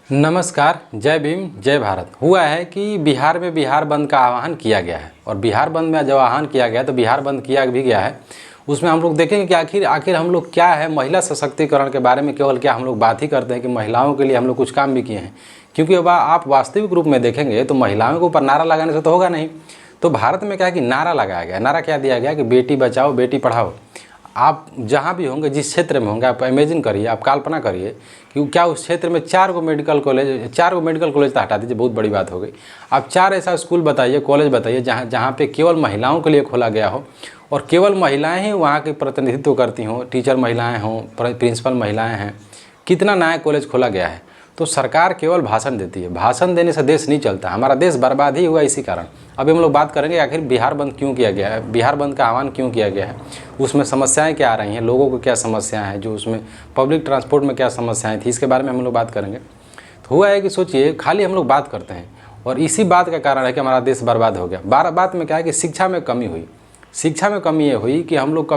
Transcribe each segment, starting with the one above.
नमस्कार, जय भीम, जय भारत। हुआ है कि बिहार में बिहार बंद का आह्वान किया गया है और बिहार बंद में जब आह्वान किया गया तो बिहार बंद किया भी गया है। उसमें हम लोग देखेंगे कि आखिर हम लोग क्या है, महिला सशक्तिकरण के बारे में केवल क्या हम लोग बात ही करते हैं कि महिलाओं के लिए हम लोग कुछ काम भी किए हैं। क्योंकि अब आप वास्तविक रूप में देखेंगे तो महिलाओं के ऊपर नारा लगाने से तो होगा नहीं। तो भारत में क्या है कि नारा लगाया गया, नारा क्या दिया गया कि बेटी बचाओ बेटी पढ़ाओ। आप जहाँ भी होंगे, जिस क्षेत्र में होंगे, आप इमेजिन करिए, आप कल्पना करिए कि क्या उस क्षेत्र में 4 मेडिकल कॉलेज तो हटा दीजिए, बहुत बड़ी बात हो गई। आप 4 ऐसा स्कूल बताइए, कॉलेज बताइए जहाँ पे केवल महिलाओं के लिए खोला गया हो और केवल महिलाएं ही वहाँ के प्रतिनिधित्व करती हों, टीचर महिलाएं हों, प्रिंसिपल महिलाएं हैं। कितना नया कॉलेज खोला गया है। तो सरकार केवल भाषण देती है, भाषण देने से देश नहीं चलता। हमारा देश बर्बाद ही हुआ इसी कारण। अभी हम लोग बात करेंगे आखिर बिहार बंद क्यों किया गया है, बिहार बंद का आह्वान क्यों किया गया है, उसमें समस्याएं क्या आ रही हैं, लोगों को क्या समस्याएं हैं, जो उसमें पब्लिक ट्रांसपोर्ट में क्या समस्याएं थी, इसके बारे में हम लोग बात करेंगे। तो हुआ है कि सोचिए, खाली हम लोग बात करते हैं और इसी बात का कारण है कि हमारा देश बर्बाद हो गया। बात में क्या है कि शिक्षा में कमी हुई। शिक्षा में कमी ये हुई कि हम लोग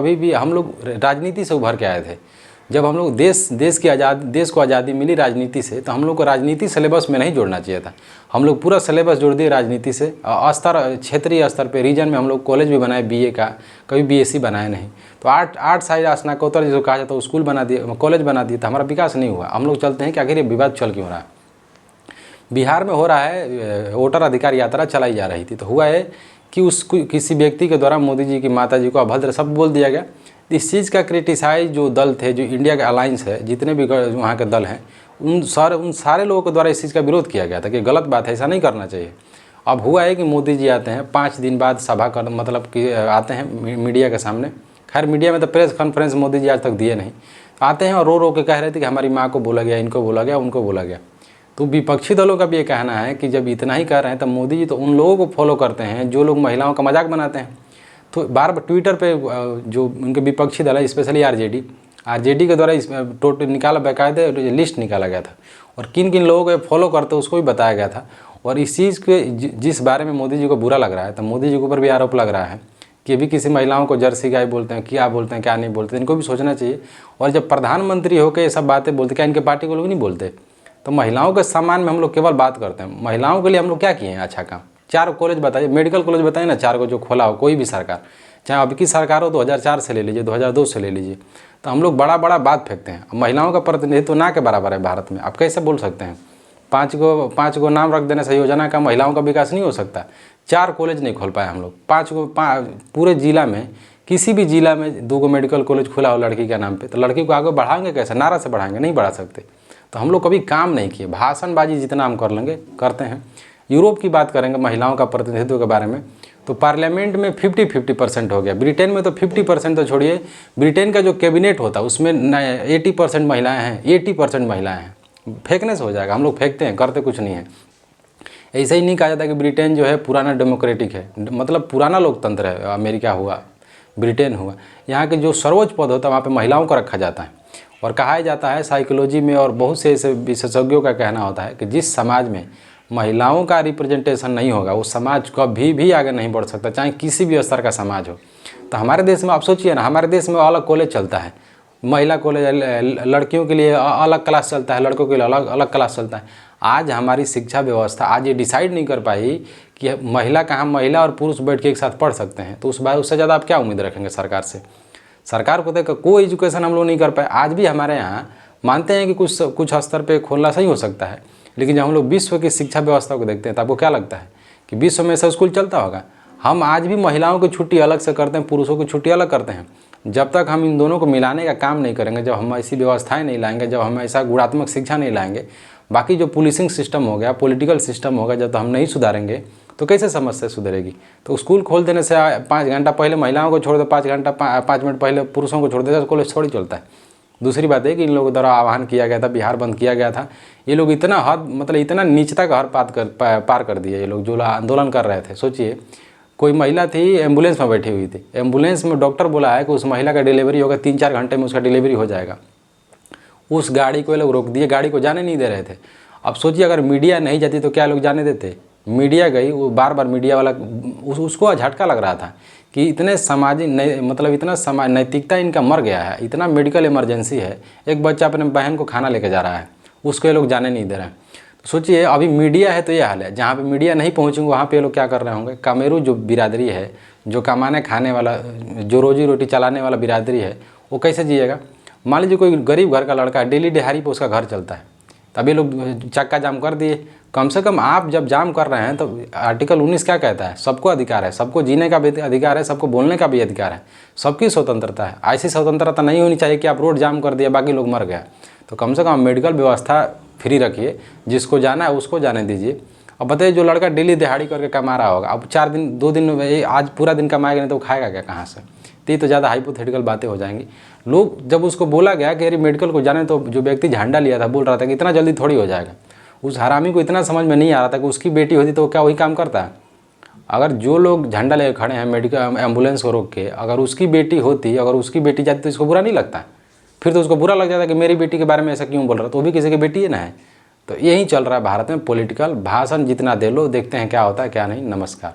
राजनीति से उभर के आए थे। जब हम लोग देश को आज़ादी मिली राजनीति से, तो हम लोग को राजनीति सिलेबस में नहीं जोड़ना चाहिए था। हम लोग पूरा सिलेबस जोड़ दिए राजनीति से। क्षेत्रीय स्तर पे रीजन में हम लोग कॉलेज भी बनाए बीए का, कभी बीएससी बनाए नहीं। तो आठ साइड स्नातकोत्तर जिसको कहा जाता है स्कूल बना दिए, कॉलेज बना दिए, तो हमारा विकास नहीं हुआ। हम लोग चलते हैं कि आखिर ये विवाद चल क्यों रहा है। बिहार में हो रहा है, वोटर अधिकार यात्रा चलाई जा रही थी। तो हुआ है कि किसी व्यक्ति के द्वारा मोदी जी की माता जी को अभद्र शब्द बोल दिया गया। इस चीज़ का क्रिटिसाइज जो दल थे, जो इंडिया का अलायंस है, जितने भी वहाँ के दल हैं, उन सारे लोगों के द्वारा इस चीज़ का विरोध किया गया था कि गलत बात है, ऐसा नहीं करना चाहिए। अब हुआ है कि मोदी जी आते हैं 5 दिन बाद सभा कर, मतलब कि आते हैं मीडिया के सामने। खैर मीडिया में तो प्रेस कॉन्फ्रेंस मोदी जी आज तक दिए नहीं। आते हैं और रो के कह रहे थे कि हमारी माँ को बोला गया, इनको बोला गया, उनको बोला गया। तो विपक्षी दलों का भी ये कहना है कि जब इतना ही कह रहे हैं तब मोदी जी तो उन लोगों को फॉलो करते हैं जो लोग महिलाओं का मजाक बनाते हैं। तो बार ट्विटर पे जो उनके विपक्षी दल है, स्पेशली आरजेडी के द्वारा इस टोटल निकाला, बाकायदे लिस्ट निकाला गया था और किन किन लोगों को फॉलो करते उसको भी बताया गया था। और इस चीज़ के जिस बारे में मोदी जी को बुरा लग रहा है, तो मोदी जी के ऊपर भी आरोप लग रहा है कि भी किसी महिलाओं को जर्सी गाय बोलते हैं, क्या बोलते हैं, क्या नहीं बोलते, इनको भी सोचना चाहिए। और जब प्रधानमंत्री होकर ये सब बातें बोलते, क्या इनके पार्टी के लोग नहीं बोलते? तो महिलाओं के सम्मान में हम लोग केवल बात करते हैं। महिलाओं के लिए हम लोग क्या किए हैं अच्छा काम? 4 कॉलेज बताइए, मेडिकल कॉलेज बताइए ना, 4 को जो खोला हो कोई भी सरकार, चाहे अब की सरकार हो 2004 से ले लीजिए, 2002 से ले लीजिए। तो हम लोग बड़ा बात फेंकते हैं। महिलाओं का प्रतिनिधित्व ना के बराबर है भारत में। आप कैसे बोल सकते हैं? 5 गो नाम रख देने से योजना का महिलाओं का विकास नहीं हो सकता। 4 कॉलेज नहीं खोल पाए हम लोग। 5 पूरे जिला में, किसी भी जिला में 2 मेडिकल कॉलेज खुला हो लड़की के नाम पे, तो लड़की को आगे बढ़ाएंगे कैसे? नारा से बढ़ाएंगे? नहीं बढ़ा सकते। तो हम लोग कभी काम नहीं किए। भाषणबाजी जितना हम कर लेंगे करते हैं। यूरोप की बात करेंगे महिलाओं का प्रतिनिधित्व के बारे में, तो पार्लियामेंट में 50% हो गया। ब्रिटेन में तो 50% तो छोड़िए, ब्रिटेन का जो कैबिनेट होता है उसमें 80% महिलाएं हैं, 80% महिलाएं हैं। फेंकने से हो जाएगा, हम लोग फेंकते हैं, करते कुछ नहीं है। ऐसा ही नहीं कहा जाता कि ब्रिटेन जो है पुराना डेमोक्रेटिक है, मतलब पुराना लोकतंत्र है। अमेरिका हुआ, ब्रिटेन हुआ, यहाँ के जो सर्वोच्च पद होता है वहाँ पर महिलाओं को रखा जाता है। और कहा जाता है साइकोलॉजी में और बहुत से ऐसे विशेषज्ञों का कहना होता है कि जिस समाज में महिलाओं का रिप्रेजेंटेशन नहीं होगा वो समाज कभी भी आगे नहीं बढ़ सकता, चाहे किसी भी स्तर का समाज हो। तो हमारे देश में आप सोचिए ना, हमारे देश में अलग कॉलेज चलता है, महिला कॉलेज, लड़कियों के लिए अलग क्लास चलता है, लड़कों के लिए अलग क्लास चलता है। आज हमारी शिक्षा व्यवस्था आज ये डिसाइड नहीं कर पाई कि महिला और पुरुष बैठ के एक साथ पढ़ सकते हैं। तो उससे ज़्यादा आप क्या उम्मीद रखेंगे सरकार से? सरकार को देखकर कोई एजुकेशन हम लोग नहीं कर पाए। आज भी हमारे यहाँ मानते हैं कि कुछ स्तर पे खोलना सही हो सकता है, लेकिन जब हम लोग विश्व की शिक्षा व्यवस्था को देखते हैं तो आपको क्या लगता है कि विश्व में ऐसा स्कूल चलता होगा? हम आज भी महिलाओं की छुट्टी अलग से करते हैं, पुरुषों की छुट्टी अलग करते हैं। जब तक हम इन दोनों को मिलाने का काम नहीं करेंगे, जब हम ऐसी व्यवस्थाएँ नहीं लाएंगे, जब हम ऐसा गुणात्मक शिक्षा नहीं लाएंगे, बाकी जो पुलिसिंग सिस्टम हो गया, पॉलिटिकल सिस्टम होगा, जब तक हम नहीं सुधारेंगे तो कैसे समस्या सुधरेगी? तो स्कूल खोल देने से 5 घंटा पहले महिलाओं को छोड़ दे, 5 मिनट पहले पुरुषों को छोड़ दे, कॉलेज थोड़ी चलता है। दूसरी बात है कि इन लोगों द्वारा आह्वान किया गया था, बिहार बंद किया गया था। ये लोग इतना इतना नीचता का पार कर दिया ये लोग जो आंदोलन कर रहे थे। सोचिए, कोई महिला थी एम्बुलेंस में बैठी हुई थी, एम्बुलेंस में डॉक्टर बोला है कि उस महिला का डिलीवरी होगा, 3-4 घंटे में उसका डिलीवरी हो जाएगा। उस गाड़ी को ये लोग रोक दिए, गाड़ी को जाने नहीं दे रहे थे। अब सोचिए अगर मीडिया नहीं जाती तो क्या लोग जाने देते? मीडिया गई, वो बार मीडिया वाला उसको झटका लग रहा था कि इतने सामाजिक इतना नैतिकता इनका मर गया है, इतना मेडिकल इमरजेंसी है। एक बच्चा अपने बहन को खाना लेके जा रहा है, उसको ये लोग जाने नहीं दे रहे हैं। तो सोचिए अभी मीडिया है तो ये हाल है, जहाँ पे मीडिया नहीं पहुँचेंगे वहाँ पे ये लोग क्या कर रहे होंगे। कामेरू जो बिरादरी है, जो कमाने खाने वाला, जो रोजी रोटी चलाने वाला बिरादरी है, वो कैसे जिएगा। मान लीजिए कोई गरीब घर का लड़का है, डेली दिहाड़ी पे उसका घर चलता है, तभी लोग चक्का जाम कर दिए। कम से कम आप जब जाम कर रहे हैं तो आर्टिकल 19 क्या कहता है, सबको अधिकार है, सबको जीने का भी अधिकार है, सबको बोलने का भी अधिकार है, सबकी स्वतंत्रता है। ऐसी स्वतंत्रता नहीं होनी चाहिए कि आप रोड जाम कर दिया बाकी लोग मर गए। तो कम से कम मेडिकल व्यवस्था फ्री रखिए, जिसको जाना है उसको जाने दीजिए। अब बताइए जो लड़का डेली दिहाड़ी करके कमा रहा होगा, अब 4 दिन 2 दिन में आज पूरा दिन कमाएगा नहीं तो खाएगा क्या, कहाँ से। तो ये तो ज़्यादा हाइपोथेटिकल बातें हो जाएंगी। लोग जब उसको बोला गया कि अरे मेडिकल को जाने, तो जो व्यक्ति झंडा लिया था बोल रहा था कि इतना जल्दी थोड़ी हो जाएगा। उस हरामी को इतना समझ में नहीं आ रहा था कि उसकी बेटी होती तो क्या वही काम करता है। अगर जो लोग झंडा लेकर खड़े हैं मेडिकल एम्बुलेंस को रोक के, अगर उसकी बेटी होती, अगर उसकी बेटी जाती तो इसको बुरा नहीं लगता। फिर तो उसको बुरा लग जाता कि मेरी बेटी के बारे में ऐसा क्यों बोल रहा, तो वो भी किसी की बेटी है ना है। तो यही चल रहा है भारत में, पॉलिटिकल भाषण जितना दे लो, देखते हैं क्या होता है क्या नहीं। नमस्कार।